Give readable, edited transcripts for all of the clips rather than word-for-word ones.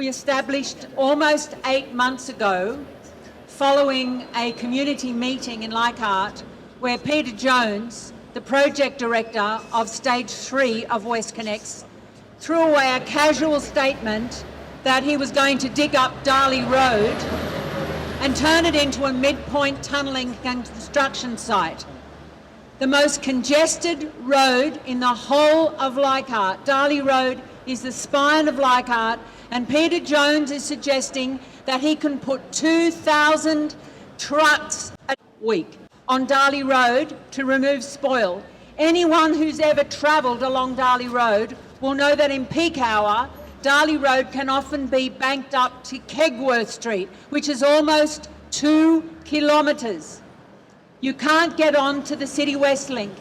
we established almost 8 months ago, following a community meeting in Leichhardt, where Peter Jones, the project director of Stage 3 of WestConnex, threw away a casual statement that he was going to dig up Darley Road and turn it into a midpoint tunnelling and construction site. The most congested road in the whole of Leichhardt. Darley Road is the spine of Leichhardt, and Peter Jones is suggesting that he can put 2,000 trucks a week on Darley Road to remove spoil. Anyone who's ever travelled along Darley Road will know that in peak hour, Darley Road can often be banked up to Kegworth Street, which is almost 2 kilometres. You can't get on to the City West Link.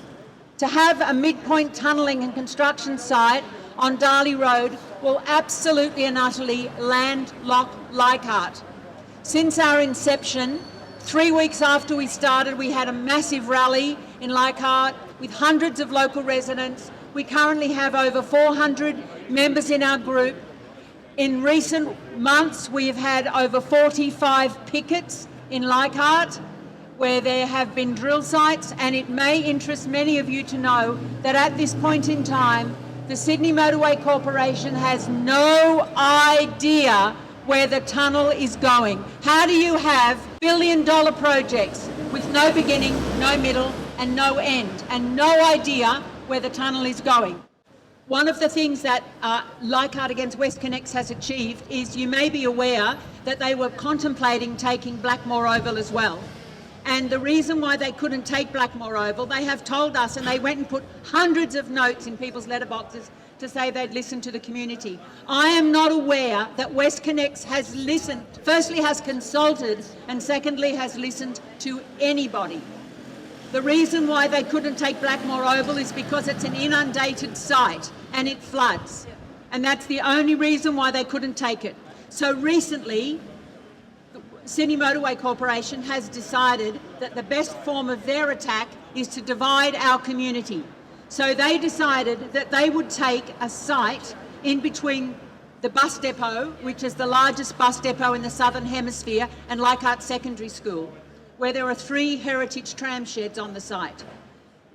To have a midpoint tunnelling and construction site on Darley Road will absolutely and utterly landlock Leichhardt. Since our inception, 3 weeks after we started, we had a massive rally in Leichhardt with hundreds of local residents. We currently have over 400 members in our group. In recent months, we have had over 45 pickets in Leichhardt, where there have been drill sites, and it may interest many of you to know that at this point in time, the Sydney Motorway Corporation has no idea where the tunnel is going. How do you have billion-dollar projects with no beginning, no middle, and no end, and no idea where the tunnel is going? One of the things that Leichhardt against WestConnex has achieved is, you may be aware that they were contemplating taking Blackmore Oval as well. And the reason why they couldn't take Blackmore Oval, they have told us, and they went and put hundreds of notes in people's letterboxes to say they'd listen to the community. I am not aware that WestConnex has listened, firstly has consulted, and secondly has listened to anybody. The reason why they couldn't take Blackmore Oval is because it's an inundated site and it floods. And that's the only reason why they couldn't take it. So recently, Sydney Motorway Corporation has decided that the best form of their attack is to divide our community. So they decided that they would take a site in between the bus depot, which is the largest bus depot in the Southern Hemisphere, and Leichhardt Secondary School, where there are 3 heritage tram sheds on the site.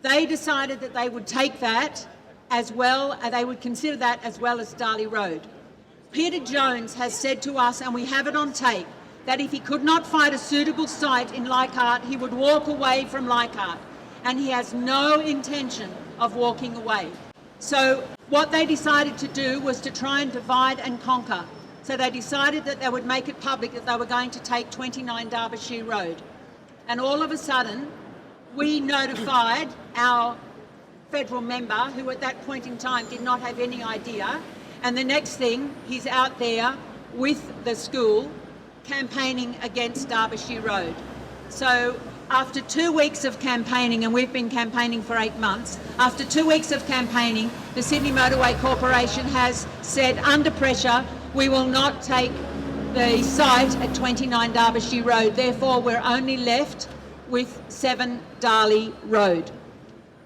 They decided that they would take that as well, they would consider that as well as Darley Road. Peter Jones has said to us, and we have it on tape, that if he could not find a suitable site in Leichhardt, he would walk away from Leichhardt, and he has no intention of walking away. So what they decided to do was to try and divide and conquer. So they decided that they would make it public that they were going to take 29 Derbyshire Road. And all of a sudden, we notified our federal member, who at that point in time did not have any idea, and the next thing, he's out there with the school campaigning against Derbyshire Road. So after 2 weeks of campaigning, and we've been campaigning for 8 months, after 2 weeks of campaigning, the Sydney Motorway Corporation has said, under pressure, we will not take the site at 29 Derbyshire Road. Therefore, we're only left with 7 Darley Road.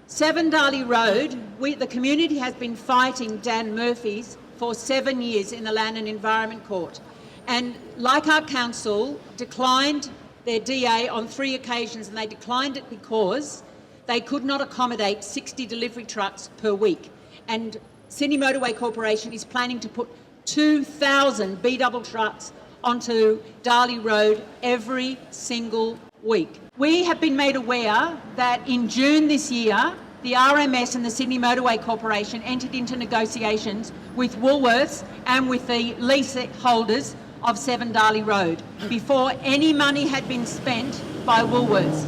7 Darley Road, the community has been fighting Dan Murphy's for 7 years in the Land and Environment Court. And Leichhardt Council declined their DA on 3 occasions, and they declined it because they could not accommodate 60 delivery trucks per week. And Sydney Motorway Corporation is planning to put 2,000 B-double trucks onto Darley Road every single week. We have been made aware that in June this year, the RMS and the Sydney Motorway Corporation entered into negotiations with Woolworths and with the leaseholders of 7 Darley Road before any money had been spent by Woolworths.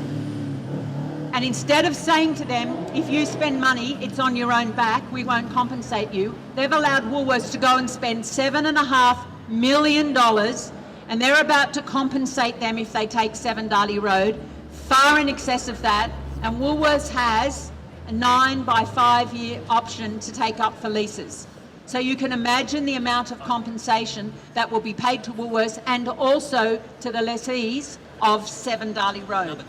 And instead of saying to them, if you spend money, it's on your own back, we won't compensate you, they've allowed Woolworths to go and spend $7.5 million, and they're about to compensate them if they take 7 Darley Road, far in excess of that, and Woolworths has a 9 by 5 year option to take up for leases. So you can imagine the amount of compensation that will be paid to Woolworths and also to the lessees of 7 Darley Road.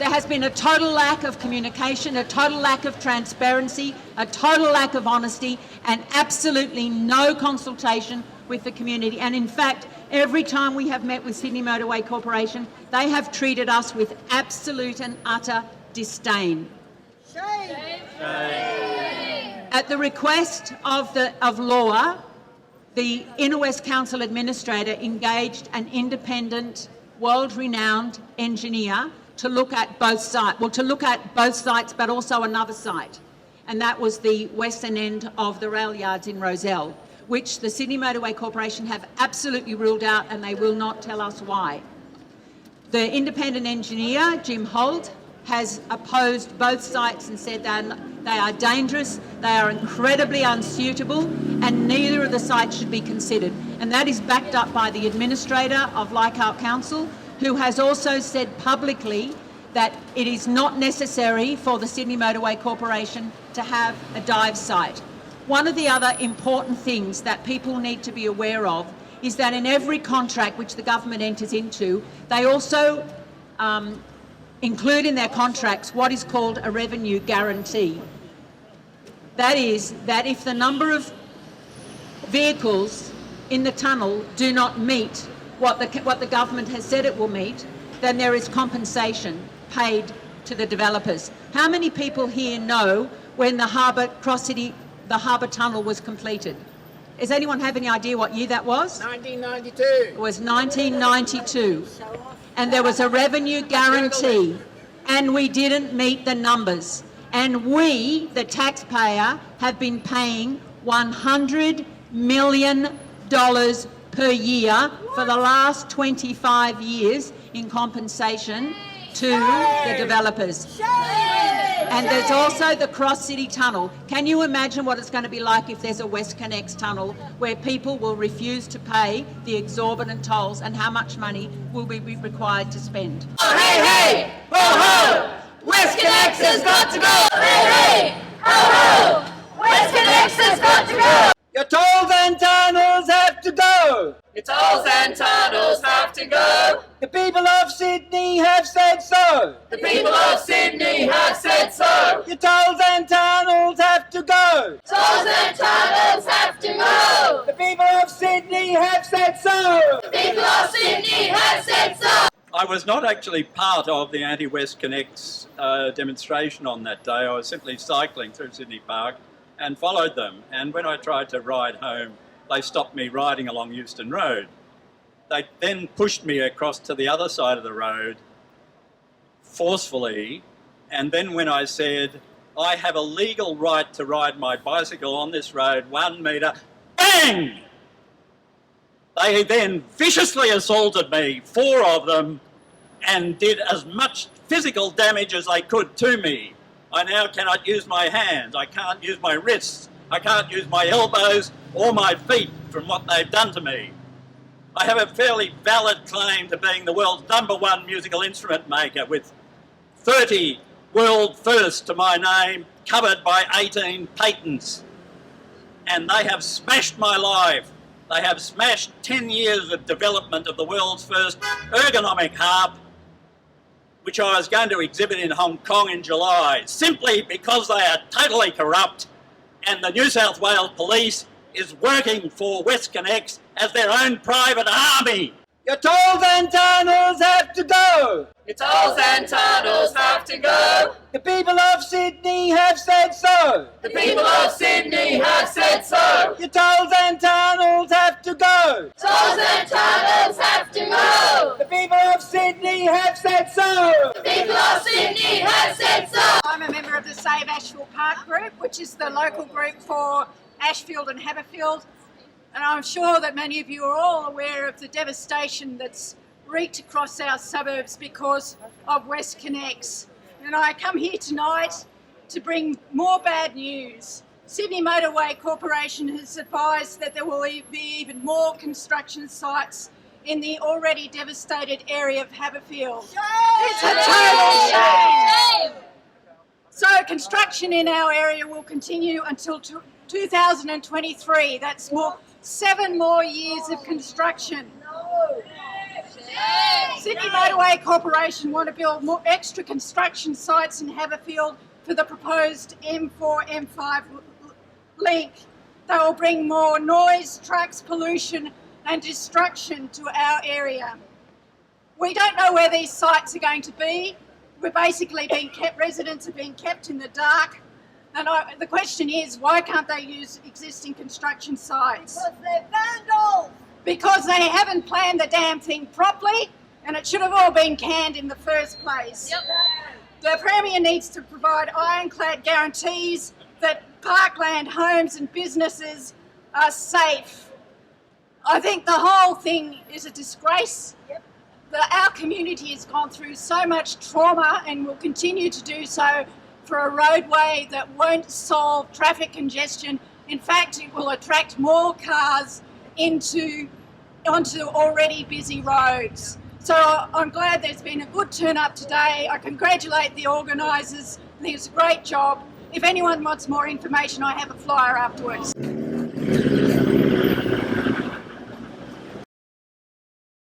There has been a total lack of communication, a total lack of transparency, a total lack of honesty, and absolutely no consultation with the community. And in fact, every time we have met with Sydney Motorway Corporation, they have treated us with absolute and utter disdain. Shame. At the request of Law, the Inner West Council Administrator engaged an independent, world-renowned engineer to look at both sites. Well, to look at both sites, but also another site, and that was the western end of the rail yards in Rozelle, which the Sydney Motorway Corporation have absolutely ruled out, and they will not tell us why. The independent engineer, Jim Holt, has opposed both sites and said they are dangerous, they are incredibly unsuitable, and neither of the sites should be considered. And that is backed up by the administrator of Leichhardt Council, who has also said publicly that it is not necessary for the Sydney Motorway Corporation to have a dive site. One of the other important things that people need to be aware of is that in every contract which the government enters into, they also include in their contracts what is called a revenue guarantee. That is, that if the number of vehicles in the tunnel do not meet what the government has said it will meet, then there is compensation paid to the developers. How many people here know when the Harbour Tunnel was completed? Does anyone have any idea what year that was? 1992. It was 1992. And there was a revenue guarantee, and we didn't meet the numbers. And we, the taxpayer, have been paying $100 million per year for the last 25 years in compensation to the developers. And there's also the Cross City Tunnel. Can you imagine what it's going to be like if there's a WestConnex tunnel where people will refuse to pay the exorbitant tolls, and how much money will we be required to spend? Oh, hey, hey! Ho, ho! WestConnex has got to go! Hey, hey! Ho, ho! WestConnex has got to go! Your tolls and tunnels have to go! Your tolls and tunnels have to go! The people of Sydney have said so! The people of Sydney have said so! Your tolls and tunnels have to go! Tolls and tunnels have to go! The people of Sydney have said so! The people of Sydney have said so! I was not actually part of the anti-WestConnex demonstration on that day. I was simply cycling through Sydney Park and followed them. And when I tried to ride home, they stopped me riding along Euston Road. They then pushed me across to the other side of the road forcefully. And then when I said, I have a legal right to ride my bicycle on this road 1 metre, bang! They then viciously assaulted me, 4 of them, and did as much physical damage as they could to me. I now cannot use my hands, I can't use my wrists, I can't use my elbows or my feet from what they've done to me. I have a fairly valid claim to being the world's #1 musical instrument maker with 30 world firsts to my name, covered by 18 patents. And they have smashed my life. They have smashed 10 years of development of the world's first ergonomic harp, which I was going to exhibit in Hong Kong in July, simply because they are totally corrupt and the New South Wales Police is working for WestConnex as their own private army. Your tolls and tunnels have to go! Your tolls and tunnels have to go! The people of Sydney have said so! The people of Sydney have said so! Your tolls and tunnels have to go! Tolls and tunnels have to go! The people of Sydney have said so! The people of Sydney have said so! I'm a member of the Save Ashfield Park group, which is the local group for Ashfield and Haberfield. And I'm sure that many of you are all aware of the devastation that's wreaked across our suburbs because of WestConnex. And I come here tonight to bring more bad news. Sydney Motorway Corporation has advised that there will be even more construction sites in the already devastated area of Haberfield. It's a total shame! So construction in our area will continue until 2023. That's 7 more years of construction. Sydney Motorway Corporation want to build more extra construction sites in Haberfield for the proposed M4, M5 link. They will bring more noise, trucks, pollution and destruction to our area. We don't know where these sites are going to be. We're basically being kept, residents are being kept in the dark. And the question is, why can't they use existing construction sites? Because they're vandals. Because they haven't planned the damn thing properly, and it should have all been canned in the first place. Yep. The Premier needs to provide ironclad guarantees that parkland homes and businesses are safe. I think the whole thing is a disgrace. Yep. Our community has gone through so much trauma and will continue to do so for a roadway that won't solve traffic congestion. In fact, it will attract more cars onto already busy roads. So I'm glad there's been a good turn up today. I congratulate the organisers. I think it's a great job. If anyone wants more information, I have a flyer afterwards.